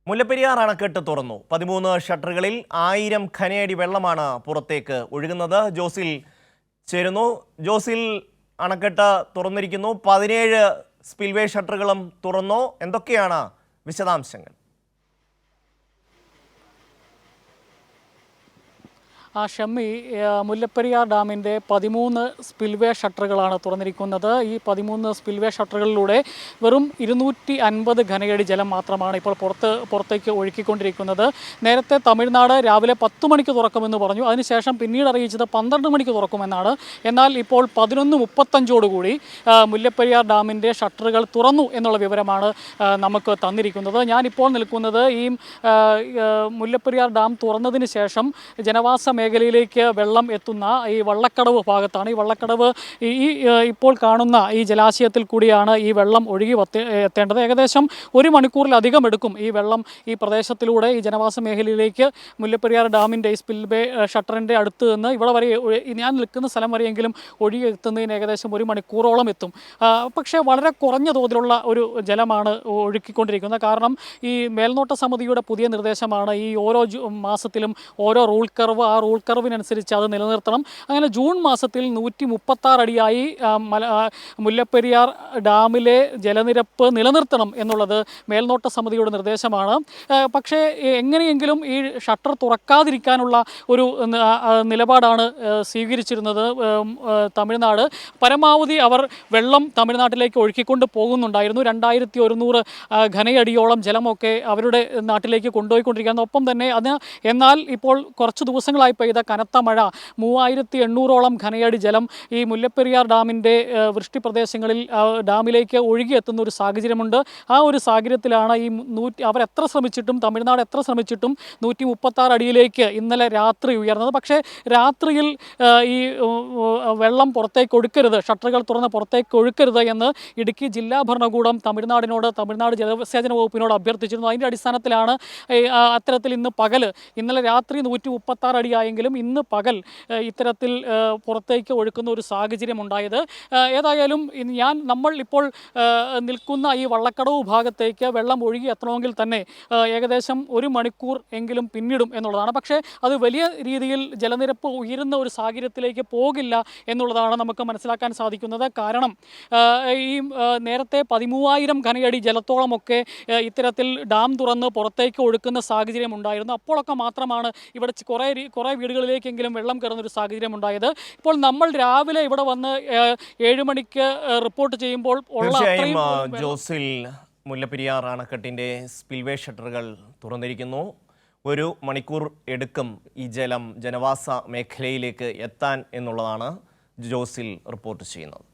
മുല്ലപ്പെരിയാർ അണക്കെട്ട് തുറന്നു. 13 ഷട്ടറുകളിൽ 1000 ഖനയടി വെള്ളമാണ് പുറത്തേക്ക് ഒഴുകുന്നത്. ജോസിൽ ചേരുന്നു. ജോസിൽ, അണക്കെട്ട് തുറന്നിരിക്കുന്നു. 17 സ്പിൽവേ ഷട്ടറുകളും തുറന്നു. എന്തൊക്കെയാണ് വിശദാംശങ്ങൾ? ഷമ്മി, മുല്ലപ്പെരിയാർ ഡാമിൻ്റെ 13 സ്പിൽവേ ഷട്ടറുകളാണ് തുറന്നിരിക്കുന്നത്. ഈ 13 സ്പിൽവേ ഷട്ടറുകളിലൂടെ വെറും 250 ഘനയടി ജലം മാത്രമാണ് ഇപ്പോൾ പുറത്തേക്ക് ഒഴുക്കിക്കൊണ്ടിരിക്കുന്നത്. നേരത്തെ തമിഴ്നാട് രാവിലെ 10 മണിക്ക് തുറക്കുമെന്ന് പറഞ്ഞു. അതിനുശേഷം പിന്നീട് അറിയിച്ചത് 12 മണിക്ക് തുറക്കുമെന്നാണ്. എന്നാൽ ഇപ്പോൾ 11:35 മുല്ലപ്പെരിയാർ ഡാമിൻ്റെ ഷട്ടറുകൾ തുറന്നു എന്നുള്ള വിവരമാണ് നമുക്ക് തന്നിരിക്കുന്നത്. ഞാനിപ്പോൾ നിൽക്കുന്നത് ഈ മുല്ലപ്പെരിയാർ ഡാം തുറന്നതിന് ശേഷം ജനവാസ മേഖലയിലേക്ക് വെള്ളം എത്തുന്ന ഈ വള്ളക്കടവ് ഭാഗത്താണ്. ഈ വള്ളക്കടവ് ഇപ്പോൾ കാണുന്ന ഈ ജലാശയത്തിൽ കൂടിയാണ് ഈ വെള്ളം ഒഴുകി എത്തേണ്ടത്. ഏകദേശം 1 മണിക്കൂറിലധികം എടുക്കും ഈ വെള്ളം ഈ പ്രദേശത്തിലൂടെ ഈ ജനവാസ മേഖലയിലേക്ക് മുല്ലപ്പെരിയാർ ഡാമിൻ്റെ ഈ സ്പിൽവേ ഷട്ടറിൻ്റെ അടുത്ത് നിന്ന് ഇവിടെ വരെ ഞാൻ നിൽക്കുന്ന സ്ഥലം വരെയെങ്കിലും ഒഴുകി എത്തുന്നതിന് ഏകദേശം 1 മണിക്കൂറോളം എത്തും. പക്ഷേ വളരെ കുറഞ്ഞ തോതിലുള്ള ഒരു ജലമാണ് ഒഴുക്കിക്കൊണ്ടിരിക്കുന്നത്. കാരണം ഈ മേൽനോട്ട സമിതിയുടെ പുതിയ നിർദ്ദേശമാണ് ഈ ഓരോ മാസത്തിലും ഓരോ റൂൾ കർവ്, ആ റൂൾ കർവിനനുസരിച്ച് അത് നിലനിർത്തണം. അങ്ങനെ ജൂൺ മാസത്തിൽ 136 അടിയായി മുല്ലപ്പെരിയാർ ഡാമിലെ ജലനിരപ്പ് നിലനിർത്തണം എന്നുള്ളത് മേൽനോട്ട സമിതിയുടെ നിർദ്ദേശമാണ്. പക്ഷേ എങ്ങനെയെങ്കിലും ഈ ഷട്ടർ തുറക്കാതിരിക്കാനുള്ള ഒരു നിലപാടാണ് സ്വീകരിച്ചിരുന്നത് തമിഴ്നാട്. പരമാവധി അവർ വെള്ളം തമിഴ്നാട്ടിലേക്ക് ഒഴുക്കിക്കൊണ്ട് പോകുന്നുണ്ടായിരുന്നു. 2100 ഘനയടിയോളം ജലമൊക്കെ അവരുടെ നാട്ടിലേക്ക് കൊണ്ടുപോയിക്കൊണ്ടിരിക്കുകയാണ്. ഒപ്പം തന്നെ എന്നാൽ ഇപ്പോൾ കുറച്ച് ദിവസങ്ങളായി പെയ്ത കനത്ത മഴ 3800ഓളം ഘനയടി ജലം ഈ മുല്ലപ്പെരിയാർ ഡാമിൻ്റെ വൃഷ്ടി പ്രദേശങ്ങളിൽ ഡാമിലേക്ക് ഒഴുകിയെത്തുന്ന ഒരു സാഹചര്യമുണ്ട്. ആ ഒരു സാഹചര്യത്തിലാണ് ഈ അവർ എത്ര ശ്രമിച്ചിട്ടും, തമിഴ്നാട് എത്ര ശ്രമിച്ചിട്ടും 136 അടിയിലേക്ക് ഇന്നലെ രാത്രി ഉയർന്നത്. പക്ഷേ രാത്രിയിൽ ഈ വെള്ളം പുറത്തേക്ക് ഒഴുക്കരുത്, ഷട്ടറുകൾ തുറന്ന് പുറത്തേക്ക് ഒഴുക്കരുത് എന്ന് ഇടുക്കി ജില്ലാ ഭരണകൂടം തമിഴ്നാട് ജലസേചന വകുപ്പിനോട് അഭ്യർത്ഥിച്ചിരുന്നു. അതിൻ്റെ അടിസ്ഥാനത്തിലാണ് അത്തരത്തിൽ ഇന്നലെ രാത്രി 136 അടിയായെങ്കിലും ഇന്ന് പകൽ ഇത്തരത്തിൽ പുറത്തേക്ക് ഒഴുക്കുന്ന ഒരു സാഹചര്യം ഉണ്ടായത്. ഏതായാലും നമ്മൾ ഇപ്പോൾ നിൽക്കുന്ന ഈ വള്ളക്കടവ് ഭാഗത്തേക്ക് വെള്ളം ഒഴുകി എത്തണമെങ്കിൽ തന്നെ ഏകദേശം 1 മണിക്കൂർ എങ്കിലും പിന്നിടും എന്നുള്ളതാണ്. പക്ഷേ അത് വലിയ രീതിയിൽ ജലനിരപ്പ് ഉയരുന്ന ഒരു സാഹചര്യത്തിലേക്ക് പോകില്ല എന്നുള്ളതാണ് നമുക്ക് മനസ്സിലാക്കാൻ സാധിക്കുന്നത്. കാരണം ഈ നേരത്തെ 13,000 ഘനയടി ജലത്തോളമൊക്കെ ഇത്തരത്തിൽ ഡാം തുറന്ന് പുറത്തേക്ക് ഒഴുക്കുന്ന സാഹചര്യം ഉണ്ടായിരുന്നു. അപ്പോഴൊക്കെ മാത്രമാണ് ഇവിടെ കുറേ വീടുകളിലേക്കെങ്കിലും വെള്ളം കയറുന്നൊരു സാഹചര്യം ഉണ്ടായത്. ഇപ്പോൾ നമ്മൾ രാവിലെ ഇവിടെ വന്ന് 7 മണിക്ക് റിപ്പോർട്ട് ചെയ്യുമ്പോൾ ജോസിൽ, മുല്ലപ്പെരിയാർ അണക്കെട്ടിൻ്റെ സ്പിൽവേ ഷട്ടറുകൾ തുറന്നിരിക്കുന്നു. 1 മണിക്കൂർ എടുക്കും ഈ ജലം ജനവാസ മേഖലയിലേക്ക് എത്താൻ എന്നുള്ളതാണ് ജോസിൽ റിപ്പോർട്ട് ചെയ്യുന്നത്.